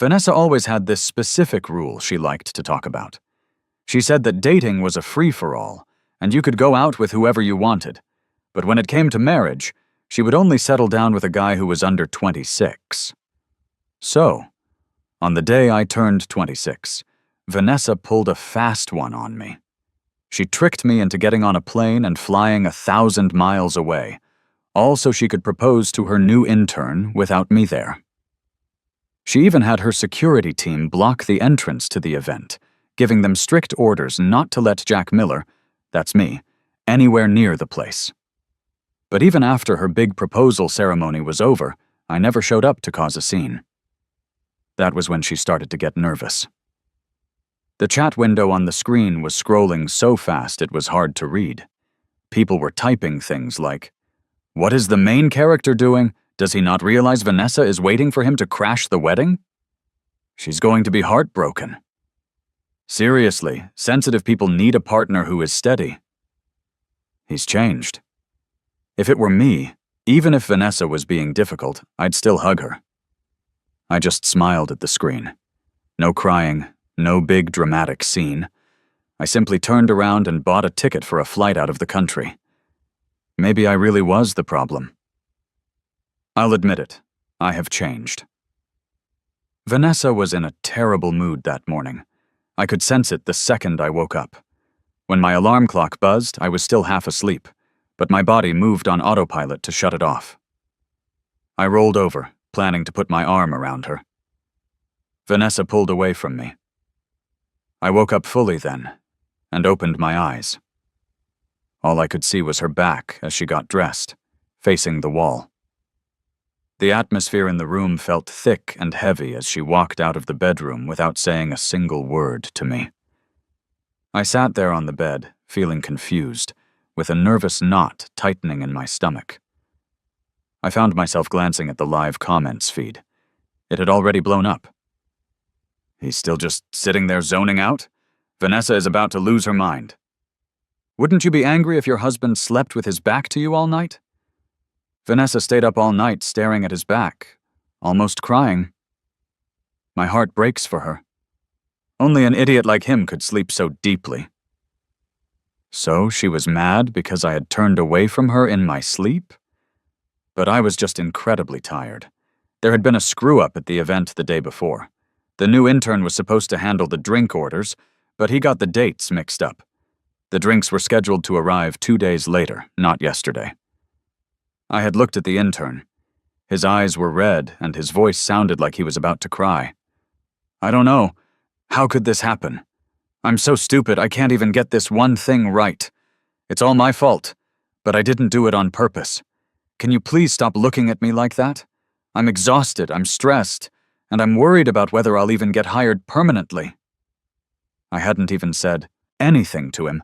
Vanessa always had this specific rule she liked to talk about. She said that dating was a free-for-all, and you could go out with whoever you wanted. But when it came to marriage, she would only settle down with a guy who was under 26. So, on the day I turned 26, Vanessa pulled a fast one on me. She tricked me into getting on a plane and flying 1,000 miles away, all so she could propose to her new intern without me there. She even had her security team block the entrance to the event, giving them strict orders not to let Jack Miller, that's me, anywhere near the place. But even after her big proposal ceremony was over, I never showed up to cause a scene. That was when she started to get nervous. The chat window on the screen was scrolling so fast it was hard to read. People were typing things like, "What is the main character doing? Does he not realize Vanessa is waiting for him to crash the wedding? She's going to be heartbroken. Seriously, sensitive people need a partner who is steady. He's changed." If it were me, even if Vanessa was being difficult, I'd still hug her. I just smiled at the screen. No crying, no big dramatic scene. I simply turned around and bought a ticket for a flight out of the country. Maybe I really was the problem. I'll admit it, I have changed. Vanessa was in a terrible mood that morning. I could sense it the second I woke up. When my alarm clock buzzed, I was still half asleep, but my body moved on autopilot to shut it off. I rolled over, planning to put my arm around her. Vanessa pulled away from me. I woke up fully then, and opened my eyes. All I could see was her back as she got dressed, facing the wall. The atmosphere in the room felt thick and heavy as she walked out of the bedroom without saying a single word to me. I sat there on the bed, feeling confused, with a nervous knot tightening in my stomach. I found myself glancing at the live comments feed. It had already blown up. "He's still just sitting there zoning out? Vanessa is about to lose her mind. Wouldn't you be angry if your husband slept with his back to you all night? Vanessa stayed up all night staring at his back, almost crying. My heart breaks for her. Only an idiot like him could sleep so deeply." So she was mad because I had turned away from her in my sleep? But I was just incredibly tired. There had been a screw-up at the event the day before. The new intern was supposed to handle the drink orders, but he got the dates mixed up. The drinks were scheduled to arrive 2 days later, not yesterday. I had looked at the intern. His eyes were red, and his voice sounded like he was about to cry. "I don't know. How could this happen? I'm so stupid I can't even get this one thing right. It's all my fault, but I didn't do it on purpose. Can you please stop looking at me like that? I'm exhausted, I'm stressed, and I'm worried about whether I'll even get hired permanently." I hadn't even said anything to him,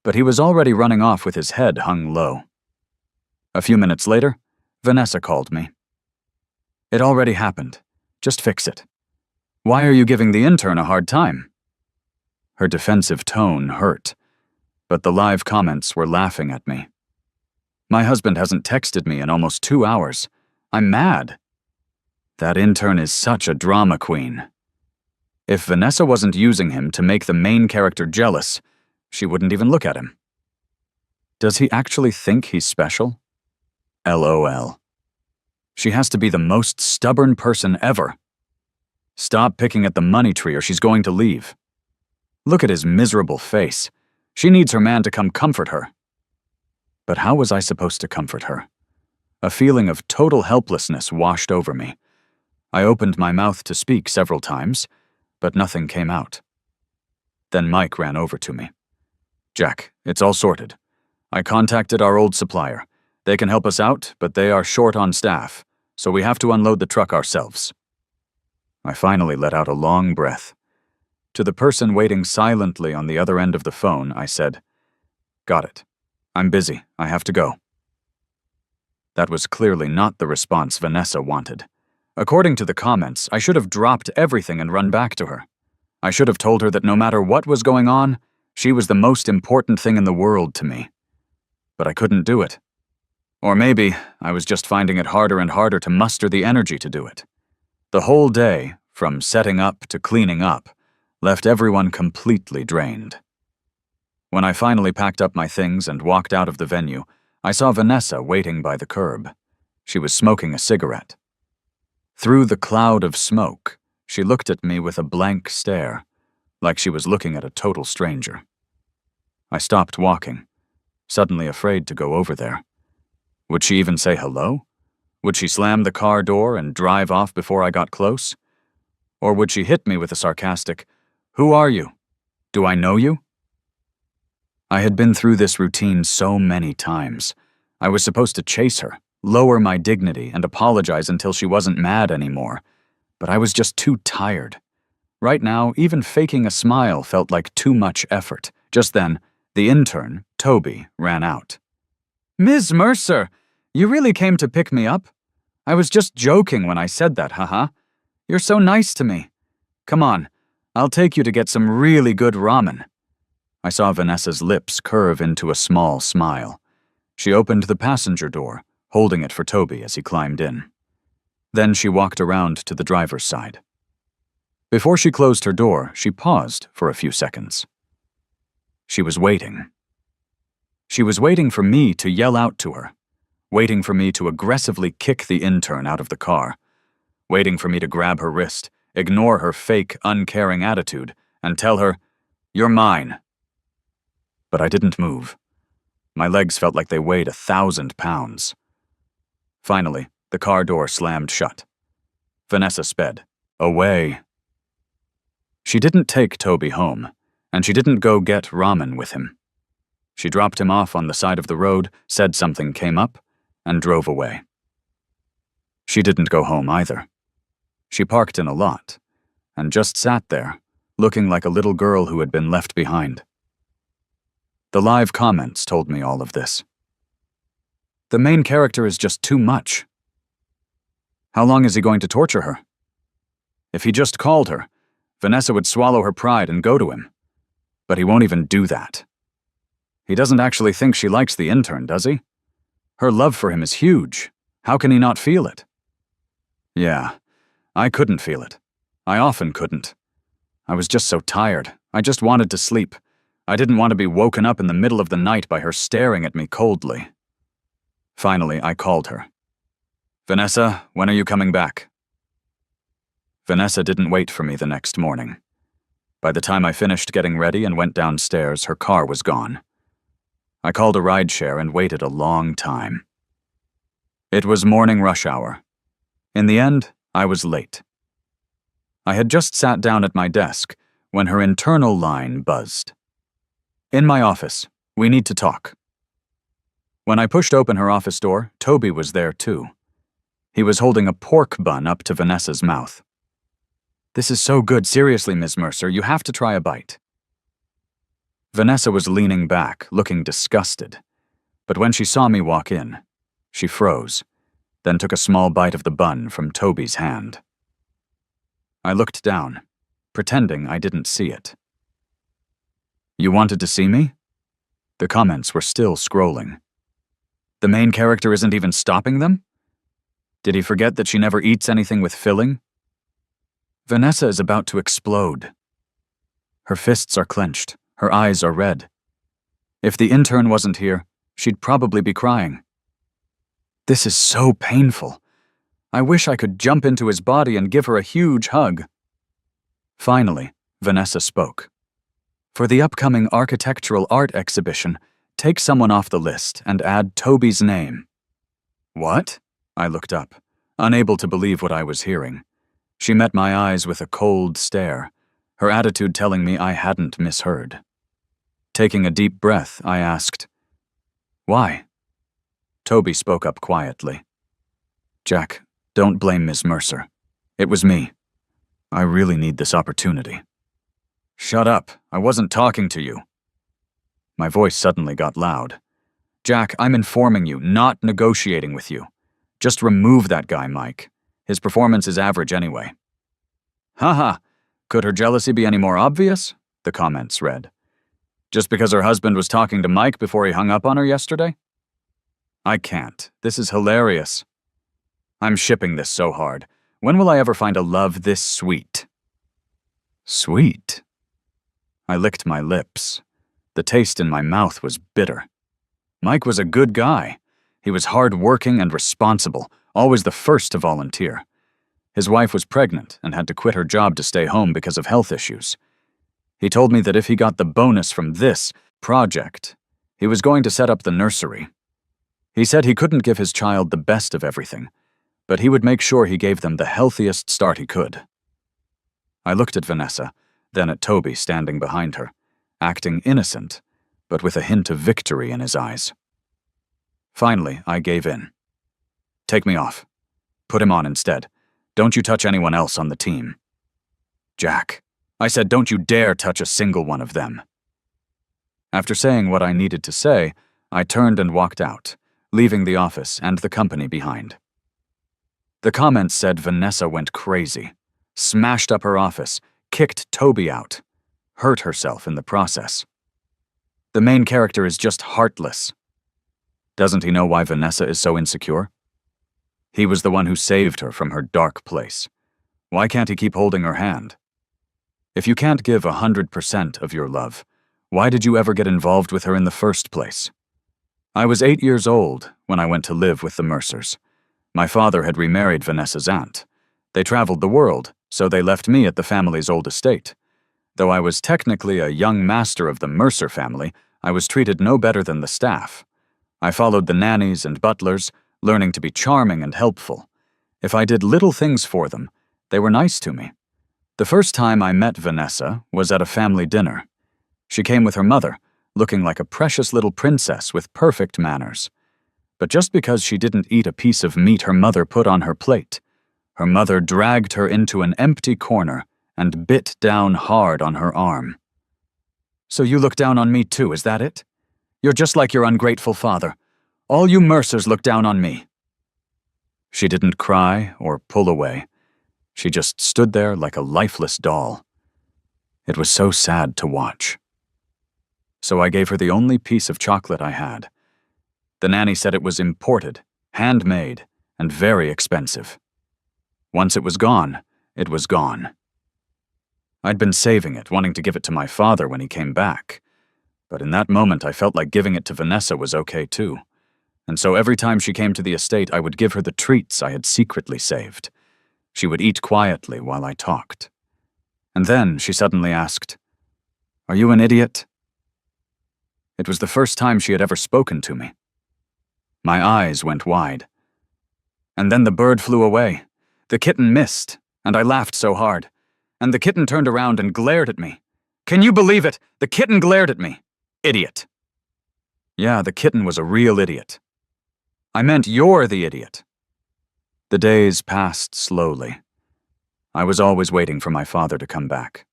but he was already running off with his head hung low. A few minutes later, Vanessa called me. "It already happened. Just fix it. Why are you giving the intern a hard time?" Her defensive tone hurt, but the live comments were laughing at me. "My husband hasn't texted me in almost 2 hours. I'm mad. That intern is such a drama queen. If Vanessa wasn't using him to make the main character jealous, she wouldn't even look at him. Does he actually think he's special? LOL. She has to be the most stubborn person ever. Stop picking at the money tree or she's going to leave. Look at his miserable face. She needs her man to come comfort her." But how was I supposed to comfort her? A feeling of total helplessness washed over me. I opened my mouth to speak several times, but nothing came out. Then Mike ran over to me. "Jack, it's all sorted. I contacted our old supplier. They can help us out, but they are short on staff, so we have to unload the truck ourselves." I finally let out a long breath. To the person waiting silently on the other end of the phone, I said, "Got it. I'm busy. I have to go." That was clearly not the response Vanessa wanted. According to the comments, I should have dropped everything and run back to her. I should have told her that no matter what was going on, she was the most important thing in the world to me. But I couldn't do it. Or maybe I was just finding it harder and harder to muster the energy to do it. The whole day, from setting up to cleaning up, left everyone completely drained. When I finally packed up my things and walked out of the venue, I saw Vanessa waiting by the curb. She was smoking a cigarette. Through the cloud of smoke, she looked at me with a blank stare, like she was looking at a total stranger. I stopped walking, suddenly afraid to go over there. Would she even say hello? Would she slam the car door and drive off before I got close? Or would she hit me with a sarcastic, "Who are you? Do I know you?" I had been through this routine so many times. I was supposed to chase her, lower my dignity, and apologize until she wasn't mad anymore. But I was just too tired. Right now, even faking a smile felt like too much effort. Just then, the intern, Toby, ran out. "Ms. Mercer, you really came to pick me up? I was just joking when I said that, haha. You're so nice to me. Come on, I'll take you to get some really good ramen." I saw Vanessa's lips curve into a small smile. She opened the passenger door, holding it for Toby as he climbed in. Then she walked around to the driver's side. Before she closed her door, she paused for a few seconds. She was waiting. She was waiting for me to yell out to her, waiting for me to aggressively kick the intern out of the car, waiting for me to grab her wrist, ignore her fake, uncaring attitude, and tell her, "You're mine." But I didn't move. My legs felt like they weighed 1,000 pounds. Finally, the car door slammed shut. Vanessa sped. Away. She didn't take Toby home, and she didn't go get ramen with him. She dropped him off on the side of the road, said something came up, and drove away. She didn't go home either. She parked in a lot, and just sat there, looking like a little girl who had been left behind. The live comments told me all of this. The main character is just too much. How long is he going to torture her? If he just called her, Vanessa would swallow her pride and go to him. But he won't even do that. He doesn't actually think she likes the intern, does he? Her love for him is huge. How can he not feel it? Yeah, I couldn't feel it. I often couldn't. I was just so tired. I just wanted to sleep. I didn't want to be woken up in the middle of the night by her staring at me coldly. Finally, I called her. "Vanessa, when are you coming back?" Vanessa didn't wait for me the next morning. By the time I finished getting ready and went downstairs, her car was gone. I called a rideshare and waited a long time. It was morning rush hour. In the end, I was late. I had just sat down at my desk when her internal line buzzed. "In my office. We need to talk." When I pushed open her office door, Toby was there too. He was holding a pork bun up to Vanessa's mouth. "This is so good, seriously, Ms. Mercer, you have to try a bite." Vanessa was leaning back, looking disgusted. But when she saw me walk in, she froze, then took a small bite of the bun from Toby's hand. I looked down, pretending I didn't see it. "You wanted to see me?" The comments were still scrolling. The main character isn't even stopping them? Did he forget that she never eats anything with filling? Vanessa is about to explode. Her fists are clenched, her eyes are red. If the intern wasn't here, she'd probably be crying. This is so painful. I wish I could jump into his body and give her a huge hug. Finally, Vanessa spoke. "For the upcoming architectural art exhibition, take someone off the list and add Toby's name." What? I looked up, unable to believe what I was hearing. She met my eyes with a cold stare, her attitude telling me I hadn't misheard. Taking a deep breath, I asked, "Why?" Toby spoke up quietly. "Jack, don't blame Ms. Mercer. It was me. I really need this opportunity." "Shut up. I wasn't talking to you." My voice suddenly got loud. "Jack, I'm informing you, not negotiating with you. Just remove that guy, Mike. His performance is average anyway." "Haha, could her jealousy be any more obvious?" the comments read. "Just because her husband was talking to Mike before he hung up on her yesterday?" I can't. This is hilarious. I'm shipping this so hard. When will I ever find a love this sweet? Sweet? I licked my lips. The taste in my mouth was bitter. Mike was a good guy. He was hard-working and responsible, always the first to volunteer. His wife was pregnant and had to quit her job to stay home because of health issues. He told me that if he got the bonus from this project, he was going to set up the nursery. He said he couldn't give his child the best of everything, but he would make sure he gave them the healthiest start he could. I looked at Vanessa, then at Toby standing behind her, acting innocent, but with a hint of victory in his eyes. Finally, I gave in. Take me off. Put him on instead. Don't you touch anyone else on the team. Jack, I said, don't you dare touch a single one of them. After saying what I needed to say, I turned and walked out, leaving the office and the company behind. The comments said Vanessa went crazy, smashed up her office, kicked Toby out, hurt herself in the process. The main character is just heartless. Doesn't he know why Vanessa is so insecure? He was the one who saved her from her dark place. Why can't he keep holding her hand? If you can't give 100% of your love, why did you ever get involved with her in the first place? I was 8 years old when I went to live with the Mercers. My father had remarried Vanessa's aunt. They traveled the world, so they left me at the family's old estate. Though I was technically a young master of the Mercer family, I was treated no better than the staff. I followed the nannies and butlers, learning to be charming and helpful. If I did little things for them, they were nice to me. The first time I met Vanessa was at a family dinner. She came with her mother, looking like a precious little princess with perfect manners. But just because she didn't eat a piece of meat her mother put on her plate, her mother dragged her into an empty corner and bit down hard on her arm. So you look down on me too, is that it? You're just like your ungrateful father. All you Mercers look down on me. She didn't cry or pull away. She just stood there like a lifeless doll. It was so sad to watch. So I gave her the only piece of chocolate I had. The nanny said it was imported, handmade, and very expensive. Once it was gone, it was gone. I'd been saving it, wanting to give it to my father when he came back. But in that moment, I felt like giving it to Vanessa was okay too. And so every time she came to the estate, I would give her the treats I had secretly saved. She would eat quietly while I talked. And then she suddenly asked, "Are you an idiot?" It was the first time she had ever spoken to me. My eyes went wide. And then the bird flew away. The kitten missed, and I laughed so hard. And the kitten turned around and glared at me. Can you believe it? The kitten glared at me. Idiot. Yeah, the kitten was a real idiot. I meant you're the idiot. The days passed slowly. I was always waiting for my father to come back.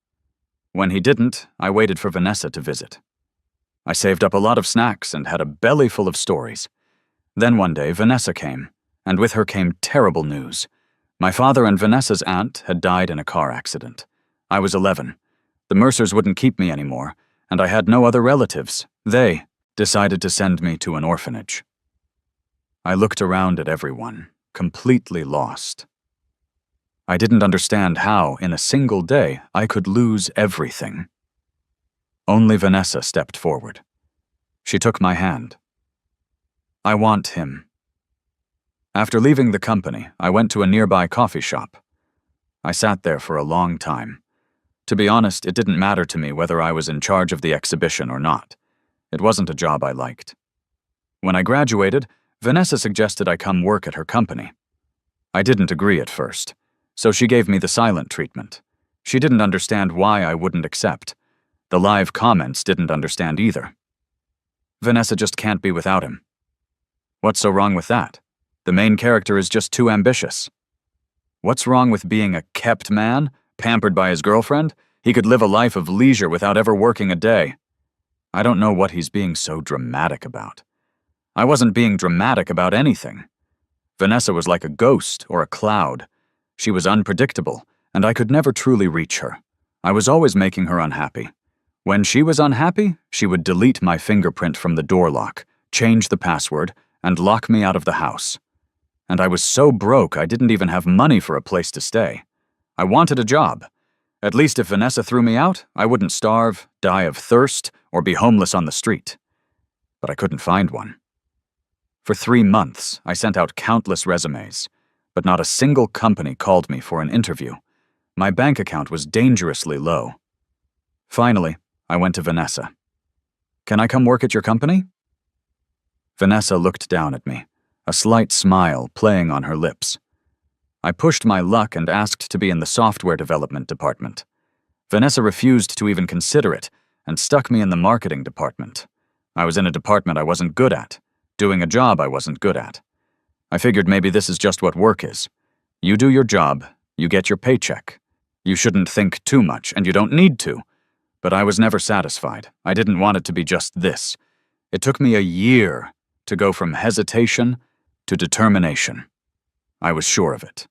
When he didn't, I waited for Vanessa to visit. I saved up a lot of snacks and had a belly full of stories. Then one day, Vanessa came, and with her came terrible news. My father and Vanessa's aunt had died in a car accident. I was 11. The Mercers wouldn't keep me anymore, and I had no other relatives. They decided to send me to an orphanage. I looked around at everyone, completely lost. I didn't understand how, in a single day, I could lose everything. Only Vanessa stepped forward. She took my hand. I want him. After leaving the company, I went to a nearby coffee shop. I sat there for a long time. To be honest, it didn't matter to me whether I was in charge of the exhibition or not. It wasn't a job I liked. When I graduated, Vanessa suggested I come work at her company. I didn't agree at first, so she gave me the silent treatment. She didn't understand why I wouldn't accept. The live comments didn't understand either. Vanessa just can't be without him. What's so wrong with that? The main character is just too ambitious. What's wrong with being a kept man, pampered by his girlfriend? He could live a life of leisure without ever working a day. I don't know what he's being so dramatic about. I wasn't being dramatic about anything. Vanessa was like a ghost or a cloud. She was unpredictable, and I could never truly reach her. I was always making her unhappy. When she was unhappy, she would delete my fingerprint from the door lock, change the password, and lock me out of the house. And I was so broke I didn't even have money for a place to stay. I wanted a job. At least if Vanessa threw me out, I wouldn't starve, die of thirst, or be homeless on the street. But I couldn't find one. For 3 months, I sent out countless resumes, but not a single company called me for an interview. My bank account was dangerously low. Finally, I went to Vanessa. "Can I come work at your company?" Vanessa looked down at me, a slight smile playing on her lips. I pushed my luck and asked to be in the software development department. Vanessa refused to even consider it and stuck me in the marketing department. I was in a department I wasn't good at, doing a job I wasn't good at. I figured maybe this is just what work is. You do your job, you get your paycheck. You shouldn't think too much, and you don't need to. But I was never satisfied. I didn't want it to be just this. It took me a year to go from hesitation to determination. I was sure of it.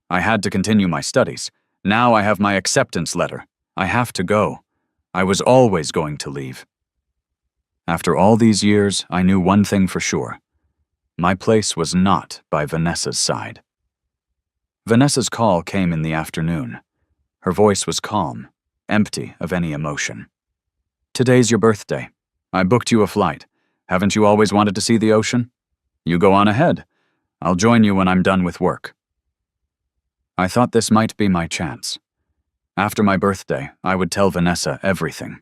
I had to continue my studies. Now I have my acceptance letter. I have to go. I was always going to leave. After all these years, I knew one thing for sure. My place was not by Vanessa's side. Vanessa's call came in the afternoon. Her voice was calm, empty of any emotion. "Today's your birthday. I booked you a flight. Haven't you always wanted to see the ocean? You go on ahead. I'll join you when I'm done with work." I thought this might be my chance. After my birthday, I would tell Vanessa everything.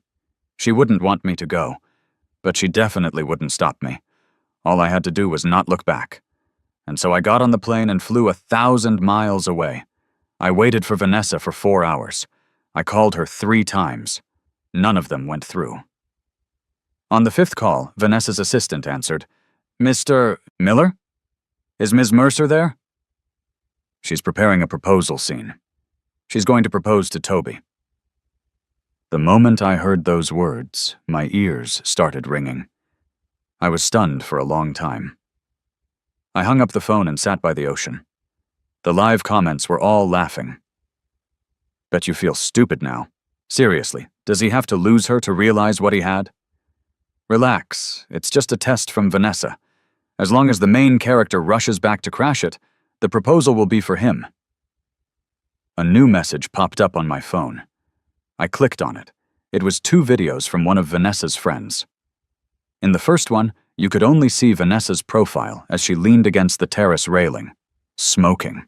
She wouldn't want me to go, but she definitely wouldn't stop me. All I had to do was not look back. And so I got on the plane and flew 1,000 miles away. I waited for Vanessa for 4 hours. I called her 3 times. None of them went through. On the 5th call, Vanessa's assistant answered, "Mr. Miller? Is Ms. Mercer there?" "She's preparing a proposal scene. She's going to propose to Toby." The moment I heard those words, my ears started ringing. I was stunned for a long time. I hung up the phone and sat by the ocean. The live comments were all laughing. "Bet you feel stupid now. Seriously, does he have to lose her to realize what he had?" "Relax, it's just a test from Vanessa. As long as the main character rushes back to crash it, the proposal will be for him." A new message popped up on my phone. I clicked on it. It was 2 videos from one of Vanessa's friends. In the first one, you could only see Vanessa's profile as she leaned against the terrace railing, smoking.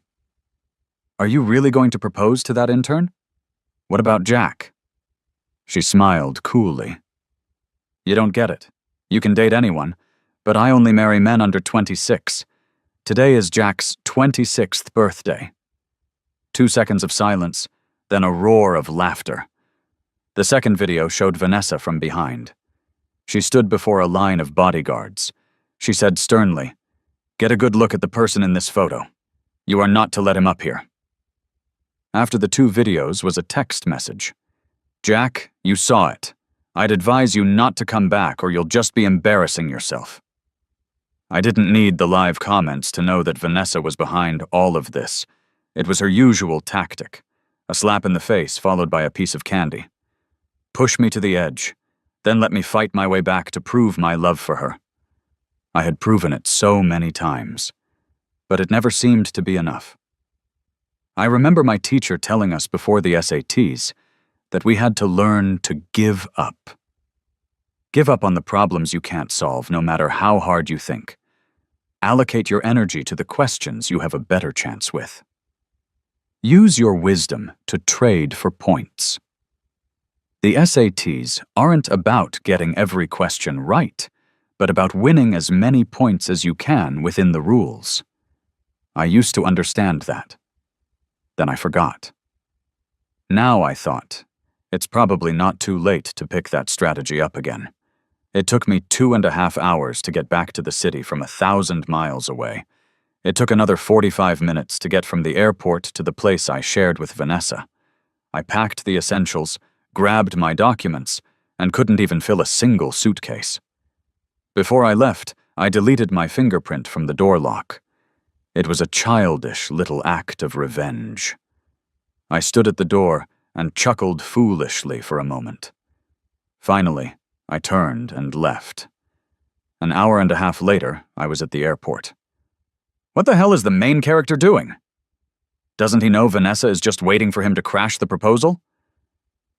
"Are you really going to propose to that intern? What about Jack?" She smiled coolly. "You don't get it. You can date anyone, but I only marry men under 26. Today is Jack's 26th birthday." 2 seconds of silence, then a roar of laughter. The second video showed Vanessa from behind. She stood before a line of bodyguards. She said sternly, "Get a good look at the person in this photo. You are not to let him up here." After the 2 videos was a text message. "Jack, you saw it. I'd advise you not to come back or you'll just be embarrassing yourself." I didn't need the live comments to know that Vanessa was behind all of this. It was her usual tactic. A slap in the face followed by a piece of candy. Push me to the edge, then let me fight my way back to prove my love for her. I had proven it so many times, but it never seemed to be enough. I remember my teacher telling us before the SATs that we had to learn to give up. Give up on the problems you can't solve, no matter how hard you think. Allocate your energy to the questions you have a better chance with. Use your wisdom to trade for points. The SATs aren't about getting every question right, but about winning as many points as you can within the rules. I used to understand that. Then I forgot. Now I thought, it's probably not too late to pick that strategy up again. It took me 2.5 hours to get back to the city from 1,000 miles away. It took another 45 minutes to get from the airport to the place I shared with Vanessa. I packed the essentials, grabbed my documents, and couldn't even fill a single suitcase. Before I left, I deleted my fingerprint from the door lock. It was a childish little act of revenge. I stood at the door and chuckled foolishly for a moment. Finally, I turned and left. An hour and a half later, I was at the airport. What the hell is the main character doing? Doesn't he know Vanessa is just waiting for him to crash the proposal?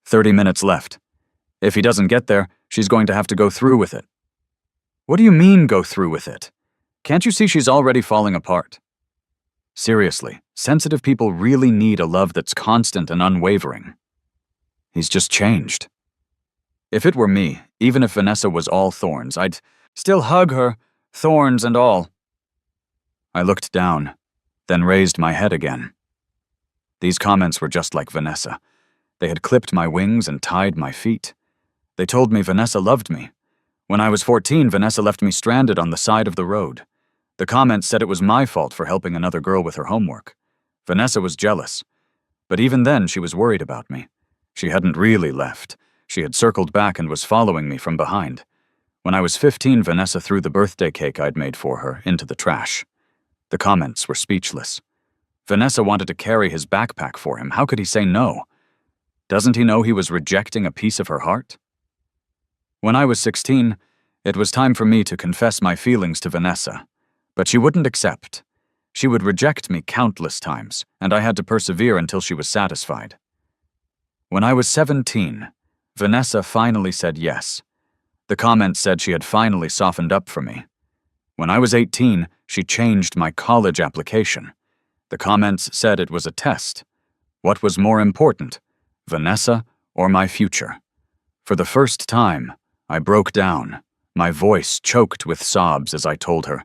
30 minutes left. If he doesn't get there, she's going to have to go through with it. What do you mean, go through with it? Can't you see she's already falling apart? Seriously, sensitive people really need a love that's constant and unwavering. He's just changed. If it were me, even if Vanessa was all thorns, I'd still hug her, thorns and all. I looked down, then raised my head again. These comments were just like Vanessa. They had clipped my wings and tied my feet. They told me Vanessa loved me. When I was 14, Vanessa left me stranded on the side of the road. The comments said it was my fault for helping another girl with her homework. Vanessa was jealous. But even then, she was worried about me. She hadn't really left. She had circled back and was following me from behind. When I was 15, Vanessa threw the birthday cake I'd made for her into the trash. The comments were speechless. Vanessa wanted to carry his backpack for him. How could he say no? Doesn't he know he was rejecting a piece of her heart? When I was 16, it was time for me to confess my feelings to Vanessa, but she wouldn't accept. She would reject me countless times, and I had to persevere until she was satisfied. When I was 17, Vanessa finally said yes. The comments said she had finally softened up for me. When I was 18, she changed my college application. The comments said it was a test. What was more important, Vanessa or my future? For the first time, I broke down. My voice choked with sobs as I told her,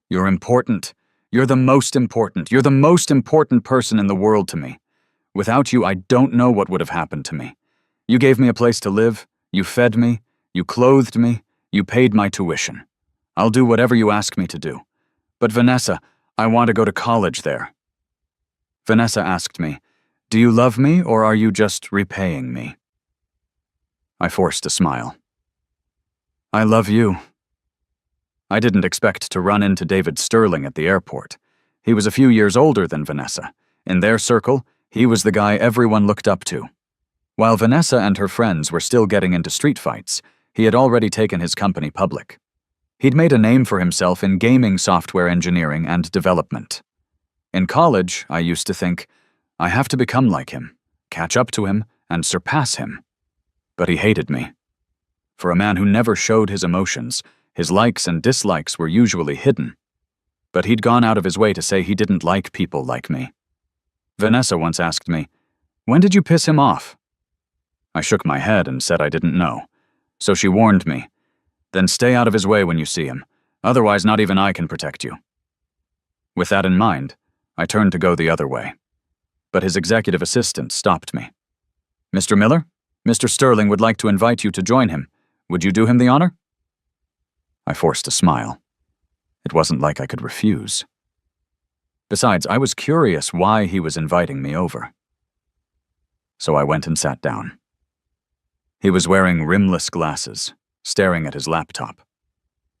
"You're important. You're the most important. You're the most important person in the world to me. Without you, I don't know what would have happened to me. You gave me a place to live. You fed me. You clothed me. You paid my tuition. I'll do whatever you ask me to do. But Vanessa, I want to go to college there." Vanessa asked me, "Do you love me or are you just repaying me?" I forced a smile. "I love you." I didn't expect to run into David Sterling at the airport. He was a few years older than Vanessa. In their circle, he was the guy everyone looked up to. While Vanessa and her friends were still getting into street fights, he had already taken his company public. He'd made a name for himself in gaming software engineering and development. In college, I used to think, I have to become like him, catch up to him, and surpass him. But he hated me. For a man who never showed his emotions, his likes and dislikes were usually hidden. But he'd gone out of his way to say he didn't like people like me. Vanessa once asked me, "When did you piss him off?" I shook my head and said I didn't know. So she warned me, "Then stay out of his way when you see him. Otherwise, not even I can protect you." With that in mind, I turned to go the other way. But his executive assistant stopped me. "Mr. Miller, Mr. Sterling would like to invite you to join him. Would you do him the honor?" I forced a smile. It wasn't like I could refuse. Besides, I was curious why he was inviting me over. So I went and sat down. He was wearing rimless glasses, staring at his laptop.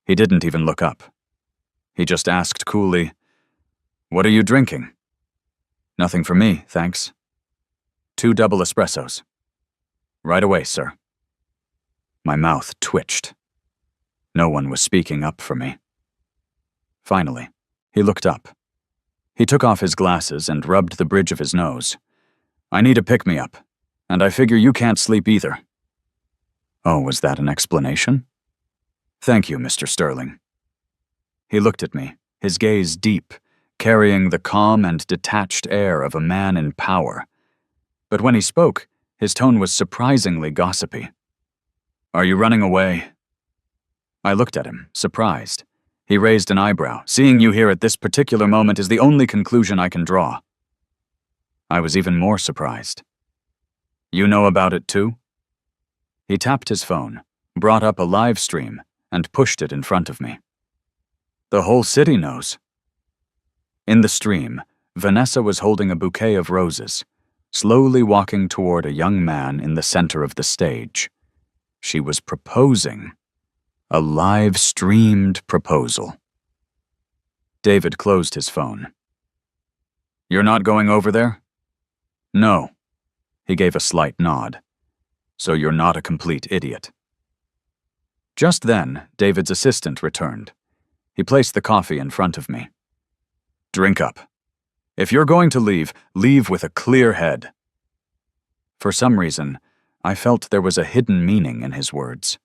He didn't even look up. He just asked coolly, "What are you drinking?" "Nothing for me, thanks." "2 double espressos." "Right away, sir." My mouth twitched. No one was speaking up for me. Finally, he looked up. He took off his glasses and rubbed the bridge of his nose. "I need a pick-me-up, and I figure you can't sleep either." Oh, was that an explanation? "Thank you, Mr. Sterling." He looked at me, his gaze deep, carrying the calm and detached air of a man in power. But when he spoke, his tone was surprisingly gossipy. "Are you running away?" I looked at him, surprised. He raised an eyebrow. "Seeing you here at this particular moment is the only conclusion I can draw." I was even more surprised. "You know about it too?" He tapped his phone, brought up a live stream, and pushed it in front of me. "The whole city knows." In the stream, Vanessa was holding a bouquet of roses, slowly walking toward a young man in the center of the stage. She was proposing. A live-streamed proposal. David closed his phone. "You're not going over there?" "No." He gave a slight nod. "So you're not a complete idiot." Just then, David's assistant returned. He placed the coffee in front of me. Drink up. If you're going to leave, leave with a clear head." For some reason, I felt there was a hidden meaning in his words.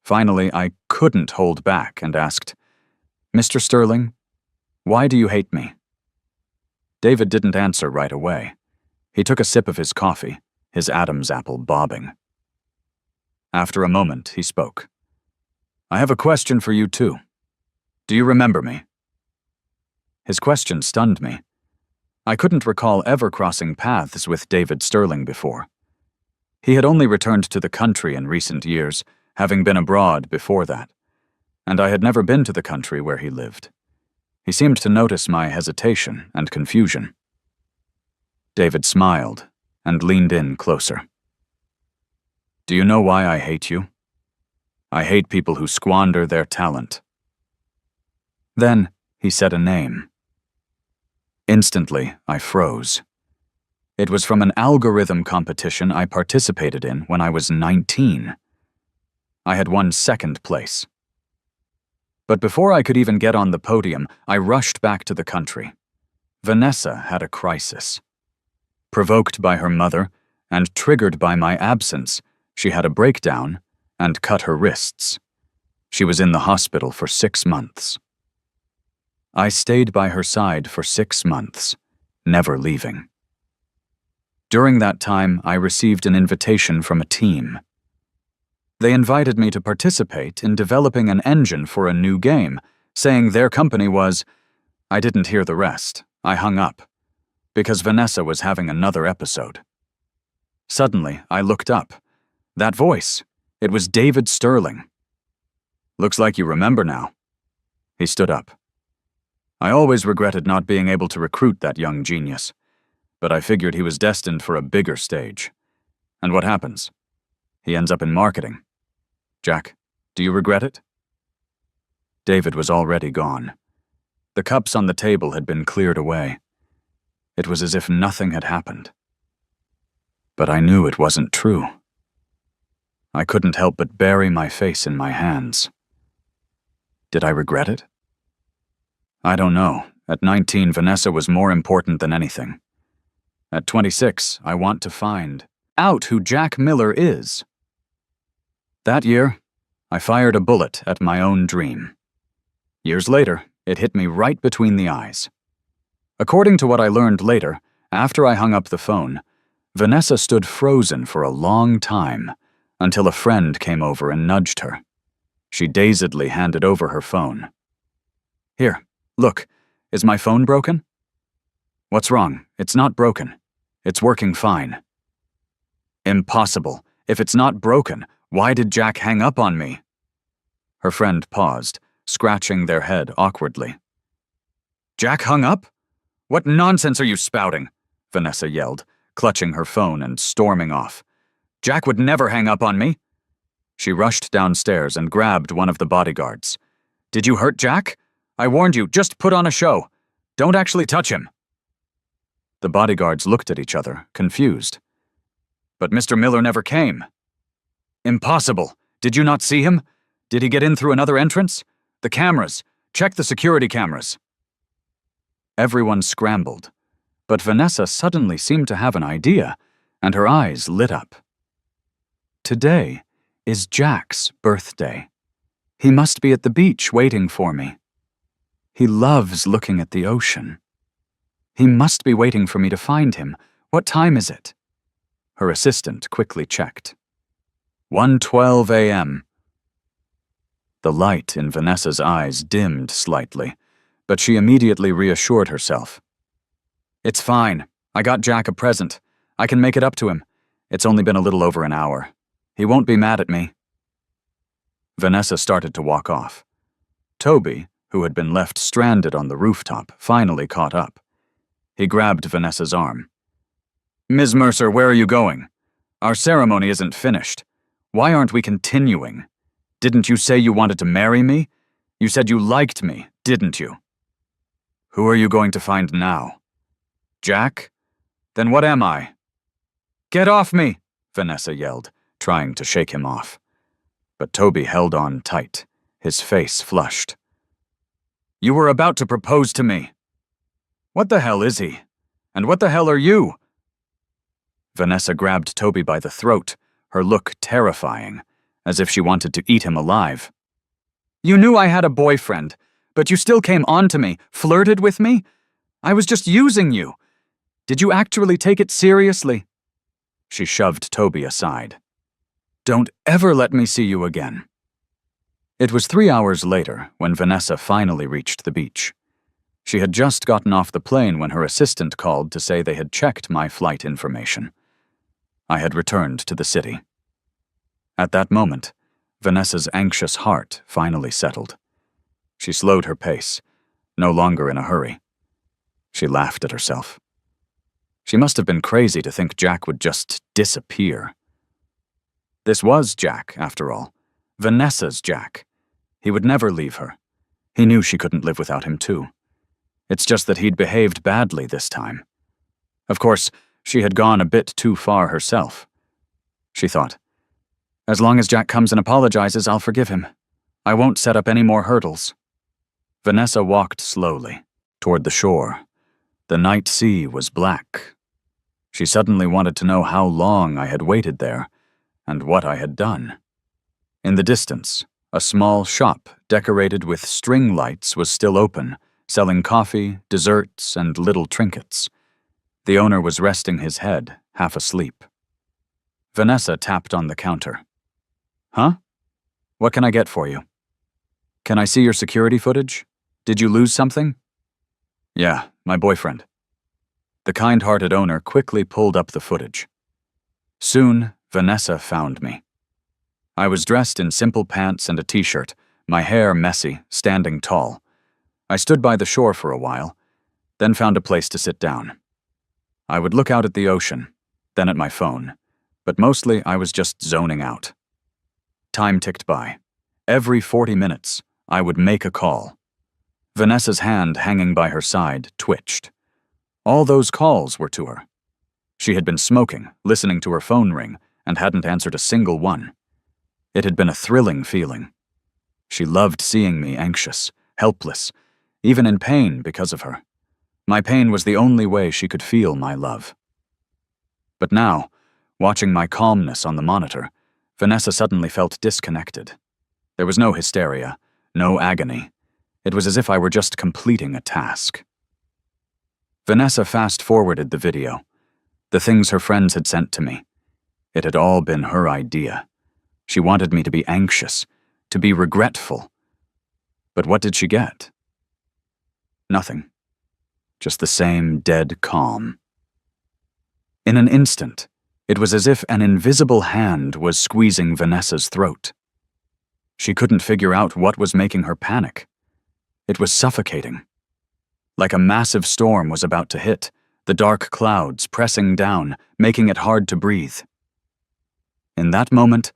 Finally, I couldn't hold back and asked, "Mr. Sterling, why do you hate me?" David didn't answer right away. He took a sip of his coffee, his Adam's apple bobbing. After a moment, he spoke. "I have a question for you, too. Do you remember me?" His question stunned me. I couldn't recall ever crossing paths with David Sterling before. He had only returned to the country in recent years, having been abroad before that, and I had never been to the country where he lived. He seemed to notice my hesitation and confusion. David smiled and leaned in closer. "Do you know why I hate you? I hate people who squander their talent." Then he said a name. Instantly, I froze. It was from an algorithm competition I participated in when I was 19. I had won second place. But before I could even get on the podium, I rushed back to the country. Vanessa had a crisis. Provoked by her mother and triggered by my absence, she had a breakdown and cut her wrists. She was in the hospital for 6 months. I stayed by her side for 6 months, never leaving. During that time, I received an invitation from a team. They invited me to participate in developing an engine for a new game, saying their company was— I didn't hear the rest. I hung up, because Vanessa was having another episode. Suddenly, I looked up. That voice, it was David Sterling. "Looks like you remember now." He stood up. I always regretted not being able to recruit that young genius, but I figured he was destined for a bigger stage. And what happens? He ends up in marketing. Jack, do you regret it? David was already gone. The cups on the table had been cleared away. It was as if nothing had happened. But I knew it wasn't true. I couldn't help but bury my face in my hands. Did I regret it? I don't know. At 19, Vanessa was more important than anything. At 26, I want to find out who Jack Miller is. That year, I fired a bullet at my own dream. Years later, it hit me right between the eyes. According to what I learned later, after I hung up the phone, Vanessa stood frozen for a long time until a friend came over and nudged her. She dazedly handed over her phone. "Here, look, is my phone broken?" "What's wrong? It's not broken. It's working fine." "Impossible. If it's not broken, why did Jack hang up on me?" Her friend paused, scratching their head awkwardly. "Jack hung up? What nonsense are you spouting?" Vanessa yelled, clutching her phone and storming off. "Jack would never hang up on me." She rushed downstairs and grabbed one of the bodyguards. "Did you hurt Jack? I warned you, just put on a show. Don't actually touch him." The bodyguards looked at each other, confused. "But Mr. Miller never came." "Impossible. Did you not see him? Did he get in through another entrance? The cameras. Check the security cameras." Everyone scrambled, but Vanessa suddenly seemed to have an idea, and her eyes lit up. "Today is Jack's birthday. He must be at the beach waiting for me. He loves looking at the ocean. He must be waiting for me to find him. What time is it?" Her assistant quickly checked. 1:12 a.m. The light in Vanessa's eyes dimmed slightly, but she immediately reassured herself. "It's fine. I got Jack a present. I can make it up to him. It's only been a little over an hour. He won't be mad at me." Vanessa started to walk off. Toby, who had been left stranded on the rooftop, finally caught up. He grabbed Vanessa's arm. "Ms. Mercer, where are you going? Our ceremony isn't finished. Why aren't we continuing? Didn't you say you wanted to marry me? You said you liked me, didn't you?" "Who are you going to find now? Jack? Then what am I?" "Get off me!" Vanessa yelled, trying to shake him off. But Toby held on tight, his face flushed. "You were about to propose to me." What the hell is he? And what the hell are you? Vanessa grabbed Toby by the throat, her look terrifying, as if she wanted to eat him alive. You knew I had a boyfriend, but you still came on to me, flirted with me? I was just using you. Did you actually take it seriously? She shoved Toby aside. Don't ever let me see you again. It was 3 hours later when Vanessa finally reached the beach. She had just gotten off the plane when her assistant called to say they had checked my flight information. I had returned to the city. At that moment, Vanessa's anxious heart finally settled. She slowed her pace, no longer in a hurry. She laughed at herself. She must have been crazy to think Jack would just disappear. This was Jack, after all. Vanessa's Jack. He would never leave her. He knew she couldn't live without him, too. It's just that he'd behaved badly this time. Of course, she had gone a bit too far herself. She thought, as long as Jack comes and apologizes, I'll forgive him. I won't set up any more hurdles. Vanessa walked slowly toward the shore. The night sea was black. She suddenly wanted to know how long I had waited there and what I had done. In the distance, a small shop decorated with string lights was still open, selling coffee, desserts, and little trinkets. The owner was resting his head, half asleep. Vanessa tapped on the counter. Huh? What can I get for you? Can I see your security footage? Did you lose something? Yeah, my boyfriend. The kind-hearted owner quickly pulled up the footage. Soon, Vanessa found me. I was dressed in simple pants and a t-shirt, my hair messy, standing tall. I stood by the shore for a while, then found a place to sit down. I would look out at the ocean, then at my phone, but mostly I was just zoning out. Time ticked by. Every 40 minutes, I would make a call. Vanessa's hand hanging by her side twitched. All those calls were to her. She had been smoking, listening to her phone ring, and hadn't answered a single one. It had been a thrilling feeling. She loved seeing me anxious, helpless, even in pain because of her. My pain was the only way she could feel my love. But now, watching my calmness on the monitor, Vanessa suddenly felt disconnected. There was no hysteria, no agony. It was as if I were just completing a task. Vanessa fast-forwarded the video, the things her friends had sent to me. It had all been her idea. She wanted me to be anxious, to be regretful. But what did she get? Nothing. Just the same dead calm. In an instant, it was as if an invisible hand was squeezing Vanessa's throat. She couldn't figure out what was making her panic. It was suffocating. Like a massive storm was about to hit, the dark clouds pressing down, making it hard to breathe. In that moment,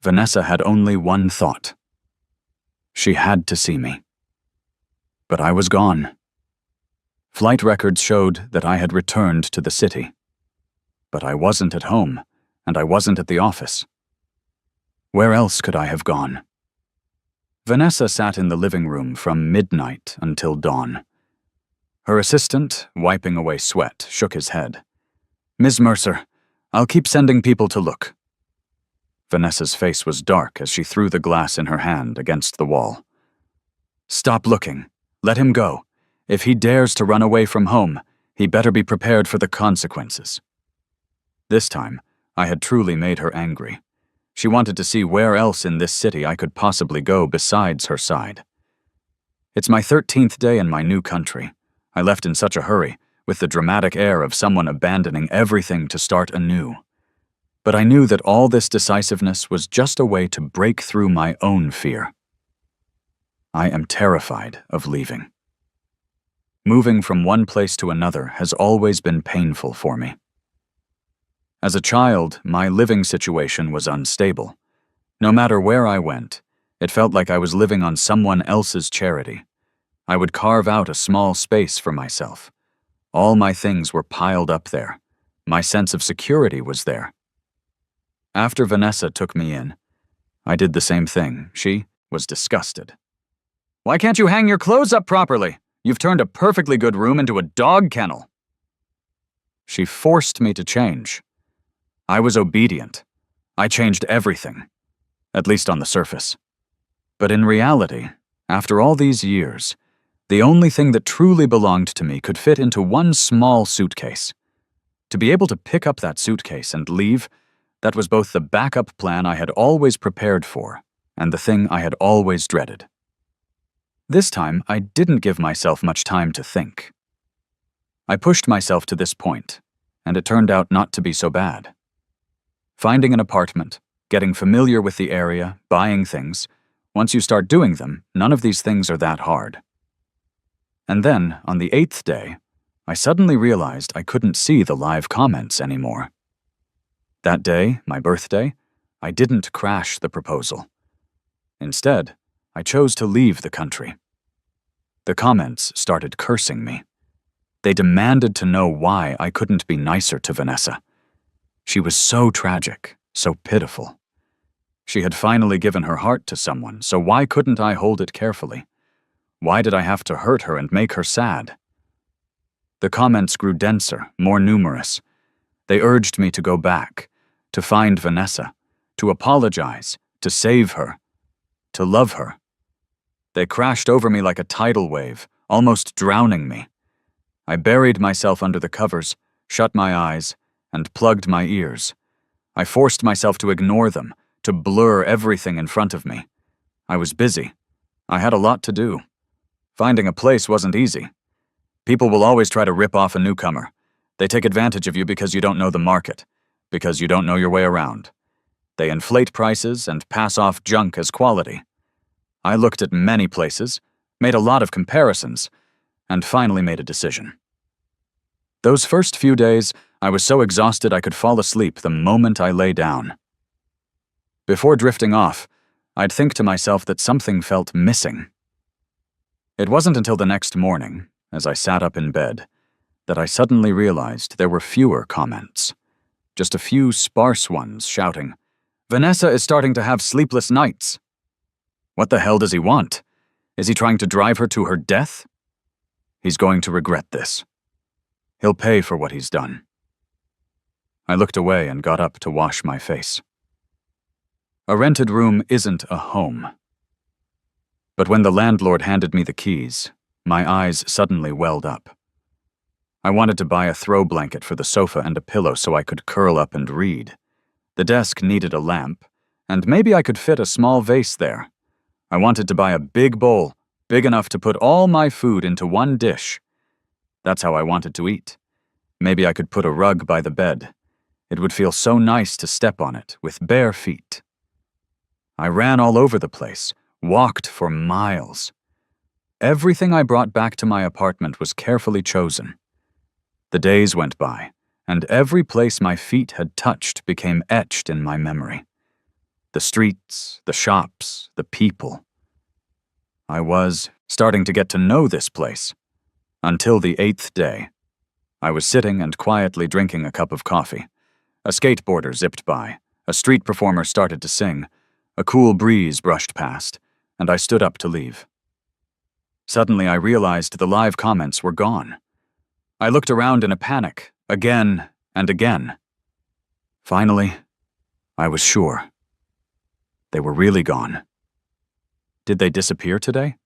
Vanessa had only one thought. She had to see me. But I was gone. Flight records showed that I had returned to the city. But I wasn't at home, and I wasn't at the office. Where else could I have gone? Vanessa sat in the living room from midnight until dawn. Her assistant, wiping away sweat, shook his head. Ms. Mercer, I'll keep sending people to look. Vanessa's face was dark as she threw the glass in her hand against the wall. Stop looking. Let him go. If he dares to run away from home, he better be prepared for the consequences. This time, I had truly made her angry. She wanted to see where else in this city I could possibly go besides her side. It's my 13th day in my new country. I left in such a hurry, with the dramatic air of someone abandoning everything to start anew. But I knew that all this decisiveness was just a way to break through my own fear. I am terrified of leaving. Moving from one place to another has always been painful for me. As a child, my living situation was unstable. No matter where I went, it felt like I was living on someone else's charity. I would carve out a small space for myself. All my things were piled up there. My sense of security was there. After Vanessa took me in, I did the same thing. She was disgusted. Why can't you hang your clothes up properly? You've turned a perfectly good room into a dog kennel." She forced me to change. I was obedient. I changed everything, at least on the surface. But in reality, after all these years, the only thing that truly belonged to me could fit into one small suitcase. To be able to pick up that suitcase and leave, that was both the backup plan I had always prepared for and the thing I had always dreaded. This time, I didn't give myself much time to think. I pushed myself to this point, and it turned out not to be so bad. Finding an apartment, getting familiar with the area, buying things, once you start doing them, none of these things are that hard. And then, on the 8th day, I suddenly realized I couldn't see the live comments anymore. That day, my birthday, I didn't crash the proposal. Instead, I chose to leave the country. The comments started cursing me. They demanded to know why I couldn't be nicer to Vanessa. She was so tragic, so pitiful. She had finally given her heart to someone, so why couldn't I hold it carefully? Why did I have to hurt her and make her sad? The comments grew denser, more numerous. They urged me to go back, to find Vanessa, to apologize, to save her, to love her. They crashed over me like a tidal wave, almost drowning me. I buried myself under the covers, shut my eyes, and plugged my ears. I forced myself to ignore them, to blur everything in front of me. I was busy. I had a lot to do. Finding a place wasn't easy. People will always try to rip off a newcomer. They take advantage of you because you don't know the market, because you don't know your way around. They inflate prices and pass off junk as quality. I looked at many places, made a lot of comparisons, and finally made a decision. Those first few days, I was so exhausted I could fall asleep the moment I lay down. Before drifting off, I'd think to myself that something felt missing. It wasn't until the next morning, as I sat up in bed, that I suddenly realized there were fewer comments. Just a few sparse ones shouting, "Vanessa is starting to have sleepless nights." What the hell does he want? Is he trying to drive her to her death? He's going to regret this. He'll pay for what he's done. I looked away and got up to wash my face. A rented room isn't a home. But when the landlord handed me the keys, my eyes suddenly welled up. I wanted to buy a throw blanket for the sofa and a pillow so I could curl up and read. The desk needed a lamp, and maybe I could fit a small vase there. I wanted to buy a big bowl, big enough to put all my food into one dish. That's how I wanted to eat. Maybe I could put a rug by the bed. It would feel so nice to step on it with bare feet. I ran all over the place, walked for miles. Everything I brought back to my apartment was carefully chosen. The days went by, and every place my feet had touched became etched in my memory. The streets, the shops, the people. I was starting to get to know this place. Until the 8th day. I was sitting and quietly drinking a cup of coffee. A skateboarder zipped by. A street performer started to sing. A cool breeze brushed past, and I stood up to leave. Suddenly I realized the live comments were gone. I looked around in a panic, again and again. Finally, I was sure. They were really gone. Did they disappear today?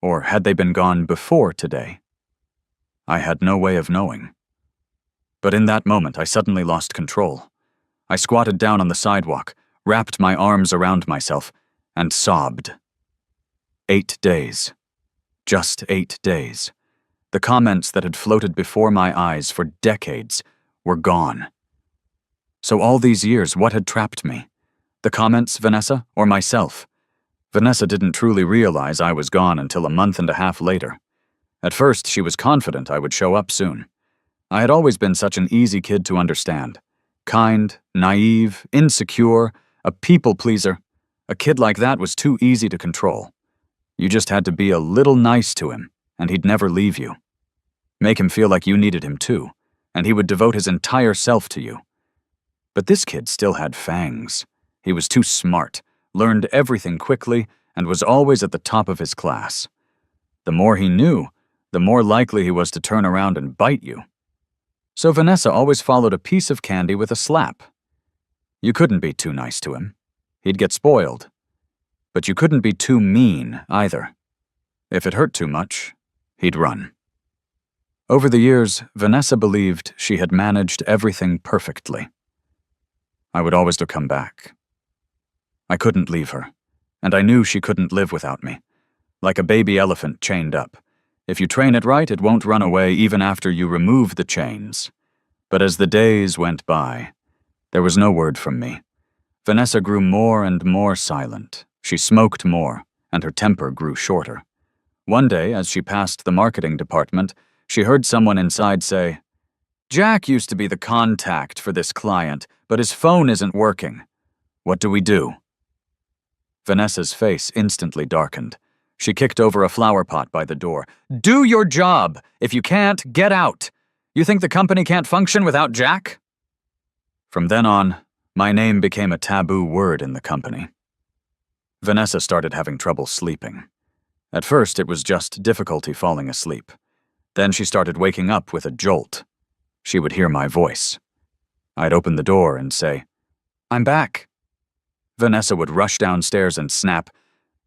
Or had they been gone before today? I had no way of knowing. But in that moment, I suddenly lost control. I squatted down on the sidewalk, wrapped my arms around myself, and sobbed. 8 days. Just 8 days. The comments that had floated before my eyes for decades were gone. So all these years, what had trapped me? The comments, Vanessa, or myself? Vanessa didn't truly realize I was gone until a month and a half later. At first, she was confident I would show up soon. I had always been such an easy kid to understand. Kind, naive, insecure, a people pleaser. A kid like that was too easy to control. You just had to be a little nice to him, and he'd never leave you. Make him feel like you needed him too, and he would devote his entire self to you. But this kid still had fangs. He was too smart, learned everything quickly, and was always at the top of his class. The more he knew, the more likely he was to turn around and bite you. So Vanessa always followed a piece of candy with a slap. You couldn't be too nice to him. He'd get spoiled. But you couldn't be too mean either. If it hurt too much, he'd run. Over the years, Vanessa believed she had managed everything perfectly. I would always come back. I couldn't leave her, and I knew she couldn't live without me. Like a baby elephant chained up. If you train it right, it won't run away even after you remove the chains. But as the days went by, there was no word from me. Vanessa grew more and more silent. She smoked more, and her temper grew shorter. One day, as she passed the marketing department, she heard someone inside say, "Jack used to be the contact for this client, but his phone isn't working. What do we do?" Vanessa's face instantly darkened. She kicked over a flower pot by the door. "Do your job! If you can't, get out! You think the company can't function without Jack?" From then on, my name became a taboo word in the company. Vanessa started having trouble sleeping. At first, it was just difficulty falling asleep. Then she started waking up with a jolt. She would hear my voice. I'd open the door and say, "I'm back." Vanessa would rush downstairs and snap,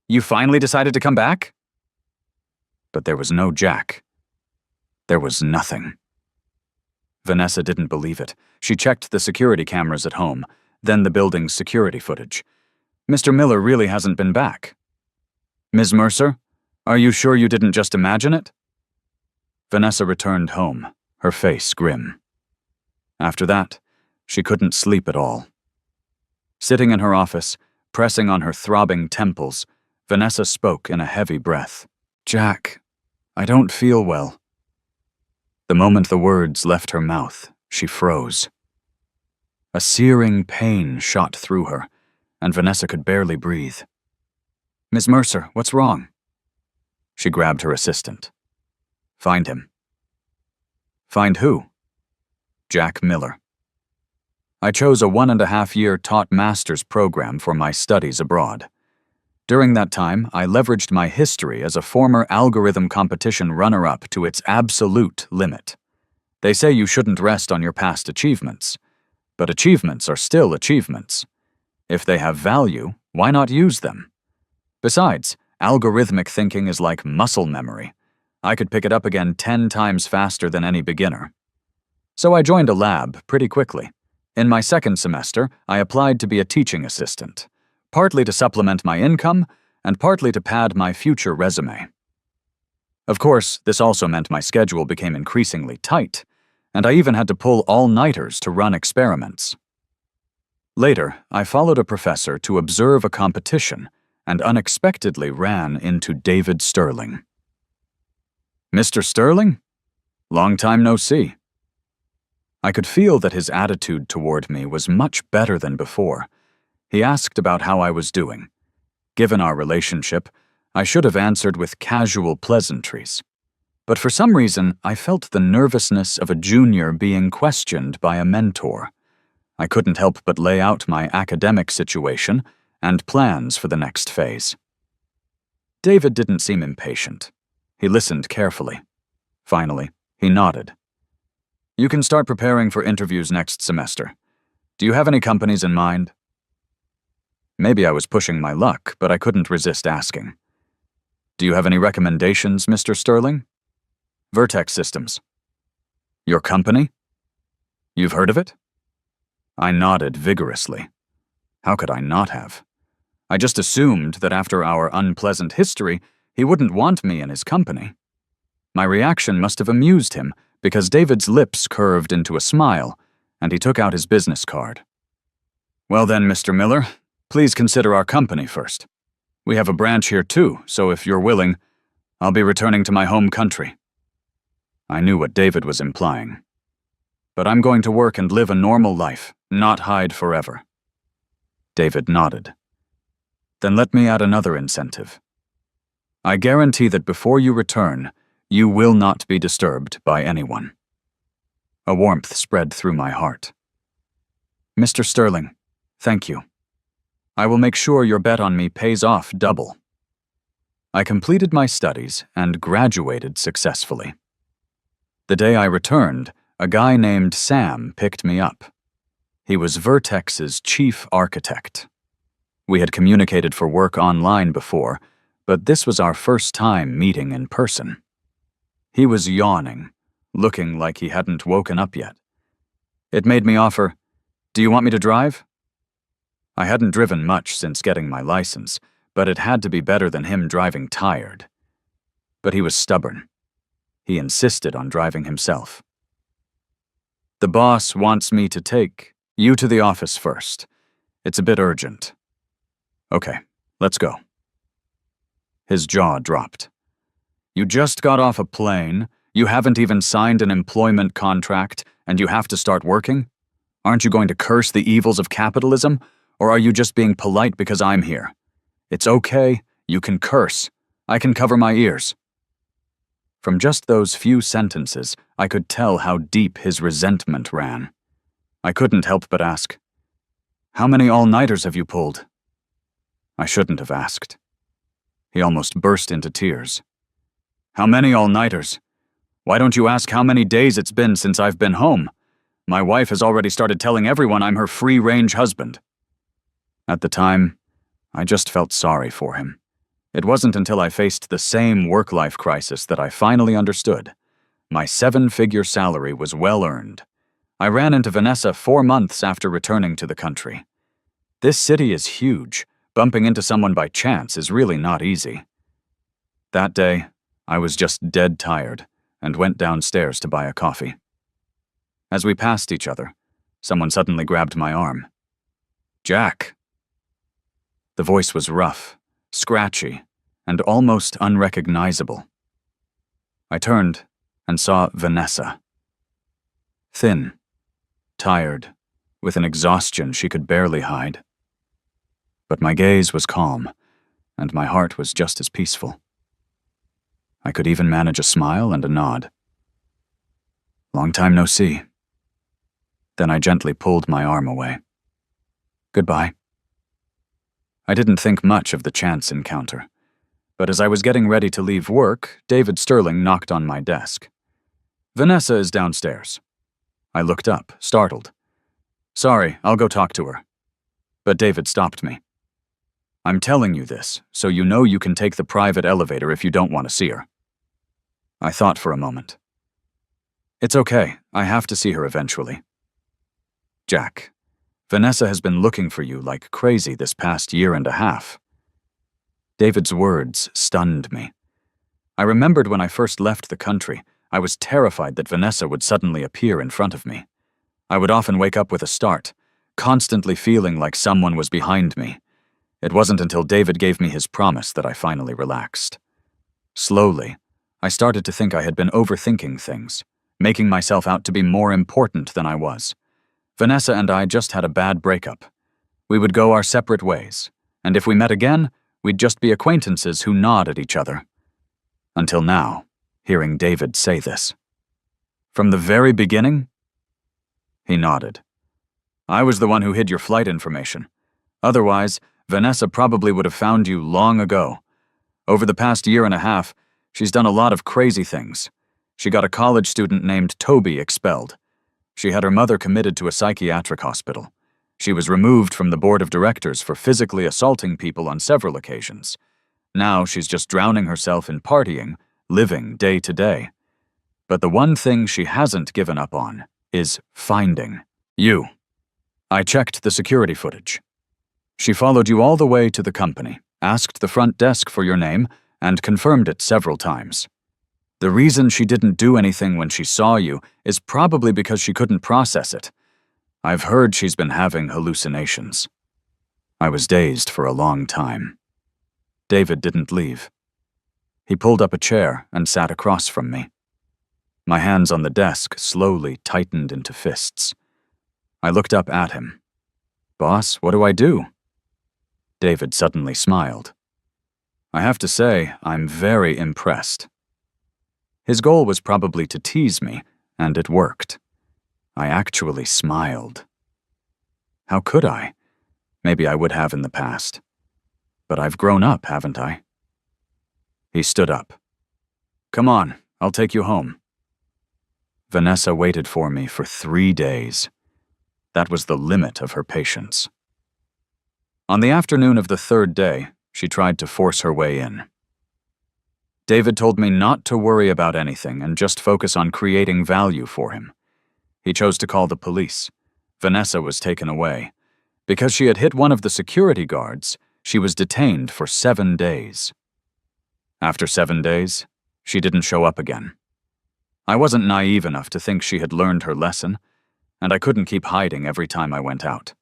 "You finally decided to come back?" But there was no Jack. There was nothing. Vanessa didn't believe it. She checked the security cameras at home, then the building's security footage. "Mr. Miller really hasn't been back." "Ms. Mercer, are you sure you didn't just imagine it?" Vanessa returned home, her face grim. After that, she couldn't sleep at all. Sitting in her office, pressing on her throbbing temples, Vanessa spoke in a heavy breath. "Jack, I don't feel well." The moment the words left her mouth, she froze. A searing pain shot through her, and Vanessa could barely breathe. "Ms. Mercer, what's wrong?" She grabbed her assistant. "Find him." "Find who?" "Jack Miller." I chose a 1.5-year taught master's program for my studies abroad. During that time, I leveraged my history as a former algorithm competition runner-up to its absolute limit. They say you shouldn't rest on your past achievements, but achievements are still achievements. If they have value, why not use them? Besides, algorithmic thinking is like muscle memory. I could pick it up again 10 times faster than any beginner. So I joined a lab pretty quickly. In my second semester, I applied to be a teaching assistant, partly to supplement my income and partly to pad my future resume. Of course, this also meant my schedule became increasingly tight, and I even had to pull all-nighters to run experiments. Later, I followed a professor to observe a competition and unexpectedly ran into David Sterling. "Mr. Sterling? Long time no see." I could feel that his attitude toward me was much better than before. He asked about how I was doing. Given our relationship, I should have answered with casual pleasantries. But for some reason, I felt the nervousness of a junior being questioned by a mentor. I couldn't help but lay out my academic situation and plans for the next phase. David didn't seem impatient. He listened carefully. Finally, he nodded. "You can start preparing for interviews next semester. Do you have any companies in mind?" Maybe I was pushing my luck, but I couldn't resist asking. "Do you have any recommendations, Mr. Sterling?" "Vertex Systems." "Your company? You've heard of it?" I nodded vigorously. How could I not have? I just assumed that after our unpleasant history, he wouldn't want me in his company. My reaction must have amused him, because David's lips curved into a smile, and he took out his business card. "Well then, Mr. Miller, please consider our company first. We have a branch here too, so if you're willing, I'll be returning to my home country." I knew what David was implying. "But I'm going to work and live a normal life, not hide forever." David nodded. "Then let me add another incentive. I guarantee that before you return, you will not be disturbed by anyone." A warmth spread through my heart. "Mr. Sterling, thank you. I will make sure your bet on me pays off double." I completed my studies and graduated successfully. The day I returned, a guy named Sam picked me up. He was Vertex's chief architect. We had communicated for work online before, but this was our first time meeting in person. He was yawning, looking like he hadn't woken up yet. It made me offer, "Do you want me to drive?" I hadn't driven much since getting my license, but it had to be better than him driving tired. But he was stubborn. He insisted on driving himself. "The boss wants me to take you to the office first. It's a bit urgent." "Okay, let's go." His jaw dropped. "You just got off a plane, you haven't even signed an employment contract, and you have to start working? Aren't you going to curse the evils of capitalism, or are you just being polite because I'm here? It's okay, you can curse. I can cover my ears." From just those few sentences, I could tell how deep his resentment ran. I couldn't help but ask, "How many all-nighters have you pulled?" I shouldn't have asked. He almost burst into tears. "How many all-nighters? Why don't you ask how many days it's been since I've been home? My wife has already started telling everyone I'm her free-range husband." At the time, I just felt sorry for him. It wasn't until I faced the same work-life crisis that I finally understood. My 7-figure salary was well earned. I ran into Vanessa 4 months after returning to the country. This city is huge. Bumping into someone by chance is really not easy. That day, I was just dead tired and went downstairs to buy a coffee. As we passed each other, someone suddenly grabbed my arm. "Jack." The voice was rough, scratchy, and almost unrecognizable. I turned and saw Vanessa. Thin, tired, with an exhaustion she could barely hide. But my gaze was calm, and my heart was just as peaceful. I could even manage a smile and a nod. "Long time no see." Then I gently pulled my arm away. "Goodbye." I didn't think much of the chance encounter, but as I was getting ready to leave work, David Sterling knocked on my desk. "Vanessa is downstairs." I looked up, startled. "Sorry, I'll go talk to her." But David stopped me. "I'm telling you this, so you know you can take the private elevator if you don't want to see her." I thought for a moment. "It's okay, I have to see her eventually." "Jack, Vanessa has been looking for you like crazy this past 1.5 years." David's words stunned me. I remembered when I first left the country, I was terrified that Vanessa would suddenly appear in front of me. I would often wake up with a start, constantly feeling like someone was behind me. It wasn't until David gave me his promise that I finally relaxed. Slowly, I started to think I had been overthinking things, making myself out to be more important than I was. Vanessa and I just had a bad breakup. We would go our separate ways, and if we met again, we'd just be acquaintances who nod at each other. Until now, hearing David say this. "From the very beginning?" He nodded. "I was the one who hid your flight information. Otherwise, Vanessa probably would have found you long ago. Over the past 1.5 years, she's done a lot of crazy things. She got a college student named Toby expelled. She had her mother committed to a psychiatric hospital. She was removed from the board of directors for physically assaulting people on several occasions. Now she's just drowning herself in partying, living day to day. But the one thing she hasn't given up on is finding you. I checked the security footage. She followed you all the way to the company, asked the front desk for your name, and confirmed it several times. The reason she didn't do anything when she saw you is probably because she couldn't process it. I've heard she's been having hallucinations." I was dazed for a long time. David didn't leave. He pulled up a chair and sat across from me. My hands on the desk slowly tightened into fists. I looked up at him. "Boss, what do I do?" David suddenly smiled. I have to say, I'm very impressed. His goal was probably to tease me, and it worked. I actually smiled. How could I? Maybe I would have in the past. But I've grown up, haven't I? He stood up. "Come on, I'll take you home." Vanessa waited for me for 3 days. That was the limit of her patience. On the afternoon of the 3rd day, she tried to force her way in. David told me not to worry about anything and just focus on creating value for him. He chose to call the police. Vanessa was taken away. Because she had hit one of the security guards, she was detained for 7 days. After 7 days, she didn't show up again. I wasn't naive enough to think she had learned her lesson, and I couldn't keep hiding every time I went out.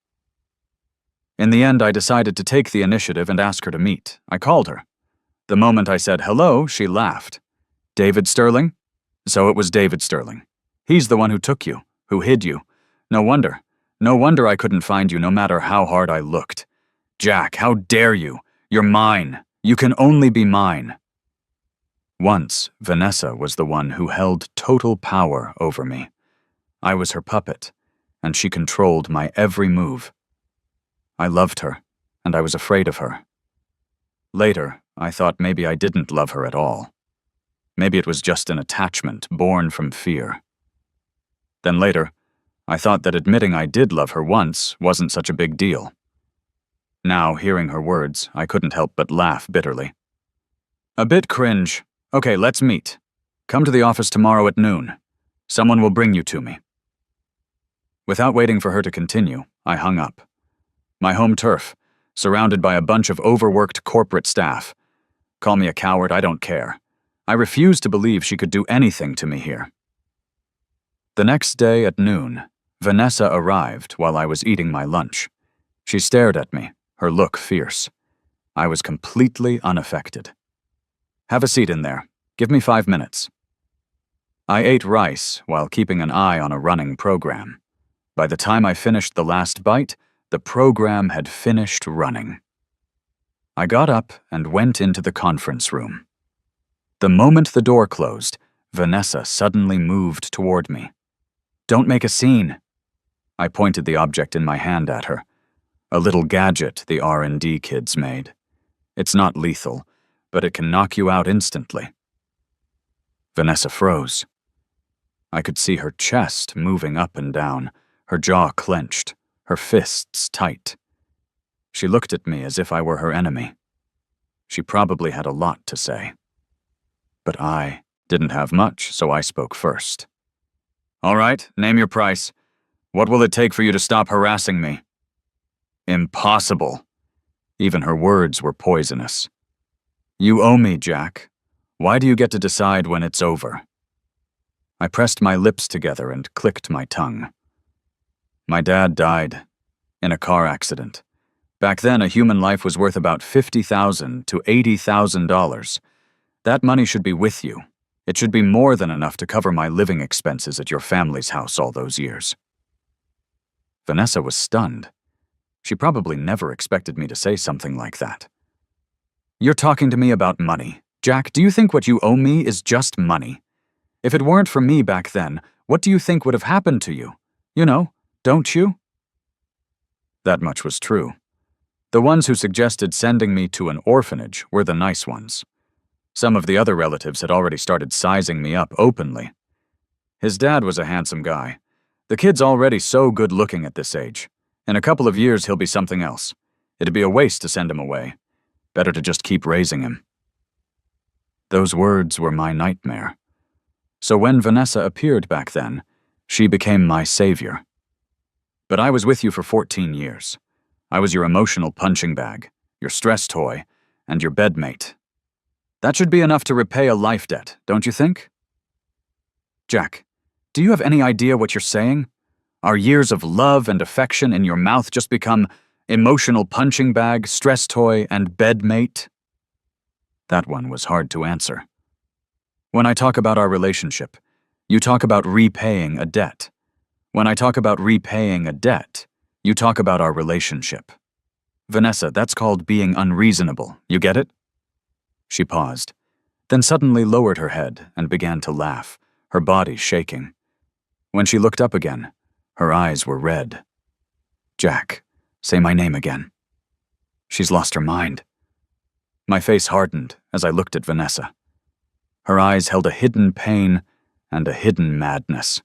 In the end, I decided to take the initiative and ask her to meet. I called her. The moment I said hello, she laughed. "David Sterling?" So it was David Sterling. He's the one who took you, who hid you. No wonder I couldn't find you no matter how hard I looked. "Jack, how dare you? You're mine. You can only be mine." Once, Vanessa was the one who held total power over me. I was her puppet, and she controlled my every move. I loved her, and I was afraid of her. Later, I thought maybe I didn't love her at all. Maybe it was just an attachment born from fear. Then later, I thought that admitting I did love her once wasn't such a big deal. Now, hearing her words, I couldn't help but laugh bitterly. "A bit cringe. Okay, let's meet. Come to the office tomorrow at noon. Someone will bring you to me." Without waiting for her to continue, I hung up. My home turf, surrounded by a bunch of overworked corporate staff. Call me a coward, I don't care. I refuse to believe she could do anything to me here. The next day at noon, Vanessa arrived while I was eating my lunch. She stared at me, her look fierce. I was completely unaffected. "Have a seat in there. Give me 5 minutes." I ate rice while keeping an eye on a running program. By the time I finished the last bite, the program had finished running. I got up and went into the conference room. The moment the door closed, Vanessa suddenly moved toward me. "Don't make a scene." I pointed the object in my hand at her. A little gadget the R&D kids made. It's not lethal, but it can knock you out instantly. Vanessa froze. I could see her chest moving up and down, her jaw clenched, her fists tight. She looked at me as if I were her enemy. She probably had a lot to say. But I didn't have much, so I spoke first. "All right, name your price. What will it take for you to stop harassing me?" "Impossible." Even her words were poisonous. "You owe me, Jack. Why do you get to decide when it's over?" I pressed my lips together and clicked my tongue. My dad died in a car accident. Back then, a human life was worth about $50,000 to $80,000. That money should be with you. It should be more than enough to cover my living expenses at your family's house all those years. Vanessa was stunned. She probably never expected me to say something like that. "You're talking to me about money. Jack, do you think what you owe me is just money? If it weren't for me back then, what do you think would have happened to you? You know, don't you?" That much was true. The ones who suggested sending me to an orphanage were the nice ones. Some of the other relatives had already started sizing me up openly. His dad was a handsome guy. The kid's already so good-looking at this age. In a couple of years, he'll be something else. It'd be a waste to send him away. Better to just keep raising him. Those words were my nightmare. So when Vanessa appeared back then, she became my savior. But I was with you for 14 years. I was your emotional punching bag, your stress toy, and your bedmate. That should be enough to repay a life debt, don't you think? Jack, do you have any idea what you're saying? Our years of love and affection in your mouth just become emotional punching bag, stress toy, and bedmate? That one was hard to answer. When I talk about our relationship, you talk about repaying a debt. When I talk about repaying a debt, you talk about our relationship. Vanessa, that's called being unreasonable. You get it? She paused, then suddenly lowered her head and began to laugh, her body shaking. When she looked up again, her eyes were red. Jack, say my name again. She's lost her mind. My face hardened as I looked at Vanessa. Her eyes held a hidden pain and a hidden madness.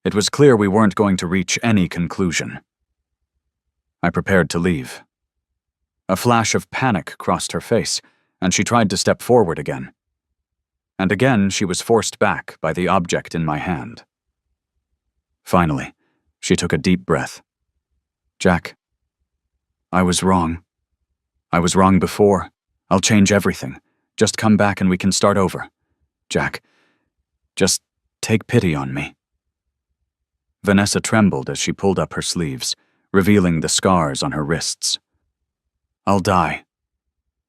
It was clear we weren't going to reach any conclusion. I prepared to leave. A flash of panic crossed her face, and she tried to step forward again. And again she was forced back by the object in my hand. Finally, she took a deep breath. "Jack, I was wrong. I was wrong before. I'll change everything. Just come back and we can start over. Jack, just take pity on me." Vanessa trembled as she pulled up her sleeves, revealing the scars on her wrists. "I'll die.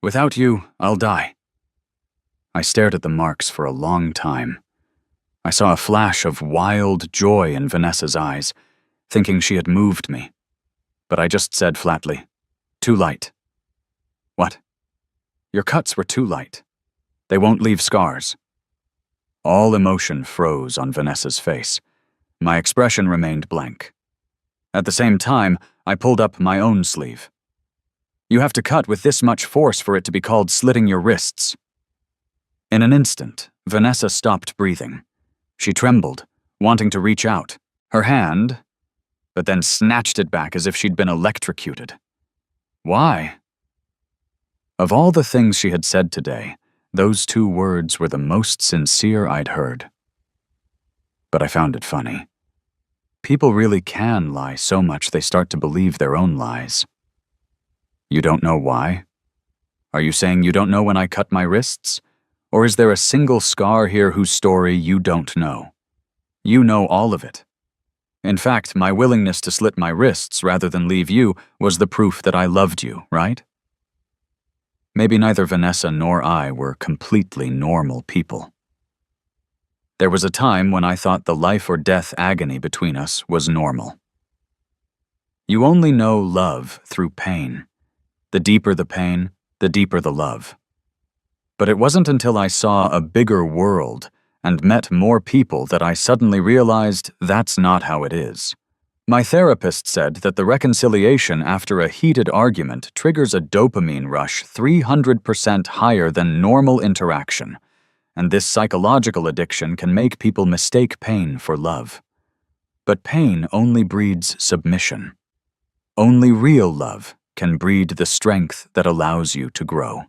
Without you, I'll die." I stared at the marks for a long time. I saw a flash of wild joy in Vanessa's eyes, thinking she had moved me. But I just said flatly, "Too light." "What?" "Your cuts were too light. They won't leave scars." All emotion froze on Vanessa's face. My expression remained blank. At the same time, I pulled up my own sleeve. "You have to cut with this much force for it to be called slitting your wrists." In an instant, Vanessa stopped breathing. She trembled, wanting to reach out, her hand, but then snatched it back as if she'd been electrocuted. Why? Of all the things she had said today, those 2 words were the most sincere I'd heard. But I found it funny. People really can lie so much they start to believe their own lies. "You don't know why? Are you saying you don't know when I cut my wrists? Or is there a single scar here whose story you don't know? You know all of it. In fact, my willingness to slit my wrists rather than leave you was the proof that I loved you, right?" Maybe neither Vanessa nor I were completely normal people. There was a time when I thought the life or death agony between us was normal. You only know love through pain. The deeper the pain, the deeper the love. But it wasn't until I saw a bigger world and met more people that I suddenly realized that's not how it is. My therapist said that the reconciliation after a heated argument triggers a dopamine rush 300% higher than normal interaction, and this psychological addiction can make people mistake pain for love. But pain only breeds submission. Only real love can breed the strength that allows you to grow.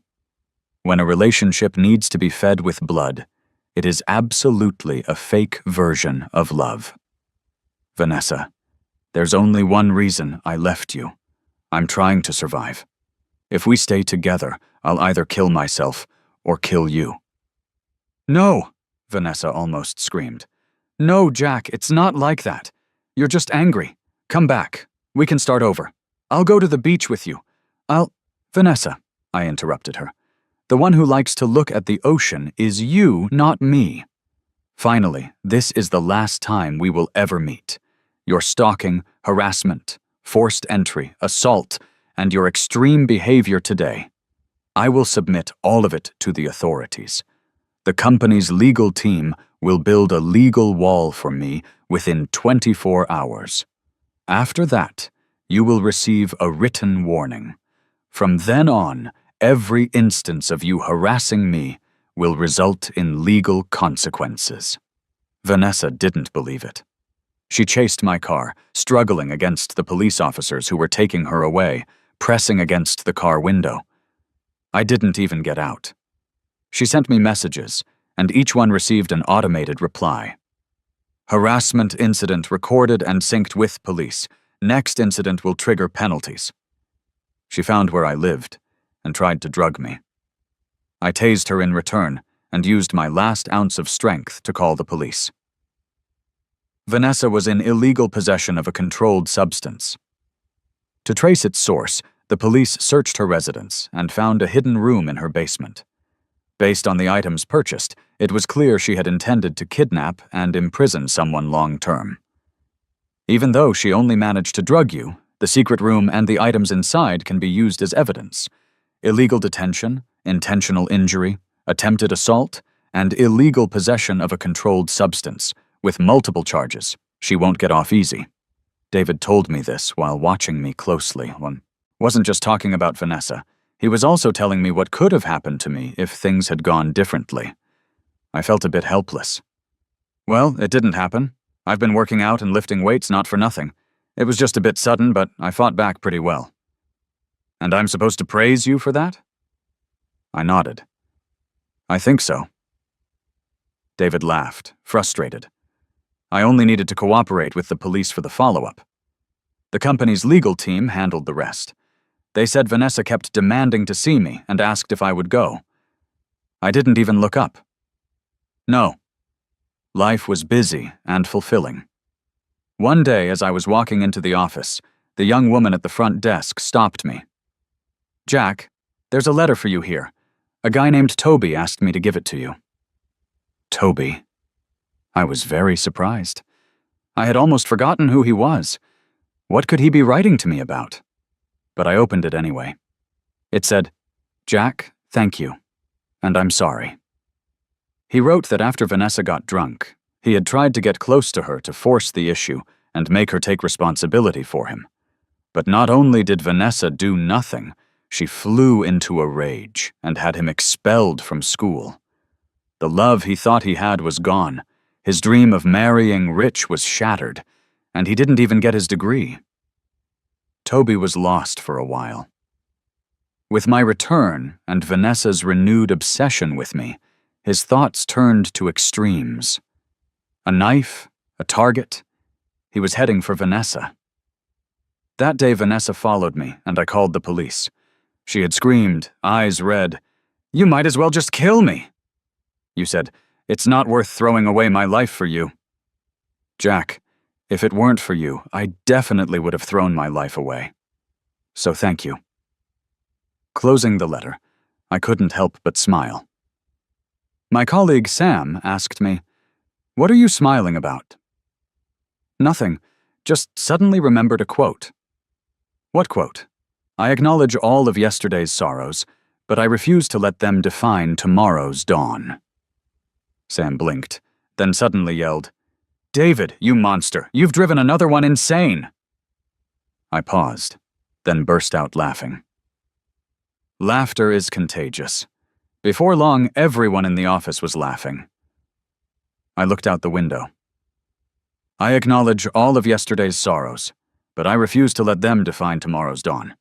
When a relationship needs to be fed with blood, it is absolutely a fake version of love. Vanessa, there's only one reason I left you. I'm trying to survive. If we stay together, I'll either kill myself or kill you. "No!" Vanessa almost screamed. "No, Jack, it's not like that. You're just angry. Come back. We can start over. I'll go to the beach with you. Vanessa," I interrupted her. "The one who likes to look at the ocean is you, not me. Finally, this is the last time we will ever meet. Your stalking, harassment, forced entry, assault, and your extreme behavior today. I will submit all of it to the authorities. The company's legal team will build a legal wall for me within 24 hours. After that, you will receive a written warning. From then on, every instance of you harassing me will result in legal consequences." Vanessa didn't believe it. She chased my car, struggling against the police officers who were taking her away, pressing against the car window. I didn't even get out. She sent me messages, and each one received an automated reply. "Harassment incident recorded and synced with police. Next incident will trigger penalties." She found where I lived and tried to drug me. I tased her in return and used my last ounce of strength to call the police. Vanessa was in illegal possession of a controlled substance. To trace its source, the police searched her residence and found a hidden room in her basement. Based on the items purchased, it was clear she had intended to kidnap and imprison someone long-term. Even though she only managed to drug you, the secret room and the items inside can be used as evidence. Illegal detention, intentional injury, attempted assault, and illegal possession of a controlled substance, with multiple charges. She won't get off easy. David told me this while watching me closely. Wasn't just talking about Vanessa. He was also telling me what could have happened to me if things had gone differently. I felt a bit helpless. Well, it didn't happen. I've been working out and lifting weights not for nothing. It was just a bit sudden, but I fought back pretty well. And I'm supposed to praise you for that? I nodded. I think so. David laughed, frustrated. I only needed to cooperate with the police for the follow-up. The company's legal team handled the rest. They said Vanessa kept demanding to see me and asked if I would go. I didn't even look up. No. Life was busy and fulfilling. One day, as I was walking into the office, the young woman at the front desk stopped me. "Jack, there's a letter for you here. A guy named Toby asked me to give it to you." Toby. I was very surprised. I had almost forgotten who he was. What could he be writing to me about? But I opened it anyway. It said, "Jack, thank you, and I'm sorry." He wrote that after Vanessa got drunk, he had tried to get close to her to force the issue and make her take responsibility for him. But not only did Vanessa do nothing, she flew into a rage and had him expelled from school. The love he thought he had was gone, his dream of marrying rich was shattered, and he didn't even get his degree. Toby was lost for a while. With my return and Vanessa's renewed obsession with me, his thoughts turned to extremes. A knife, a target. He was heading for Vanessa. That day Vanessa followed me, and I called the police. She had screamed, eyes red, "You might as well just kill me!" You said, "It's not worth throwing away my life for you." Jack, if it weren't for you, I definitely would have thrown my life away. So thank you. Closing the letter, I couldn't help but smile. My colleague Sam asked me, "What are you smiling about?" Nothing, just suddenly remembered a quote. What quote? "I acknowledge all of yesterday's sorrows, but I refuse to let them define tomorrow's dawn." Sam blinked, then suddenly yelled, "David, you monster, you've driven another one insane!" I paused, then burst out laughing. Laughter is contagious. Before long, everyone in the office was laughing. I looked out the window. I acknowledge all of yesterday's sorrows, but I refuse to let them define tomorrow's dawn.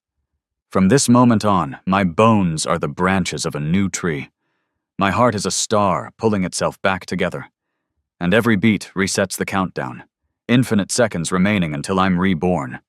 From this moment on, my bones are the branches of a new tree. My heart is a star pulling itself back together. And every beat resets the countdown, infinite seconds remaining until I'm reborn.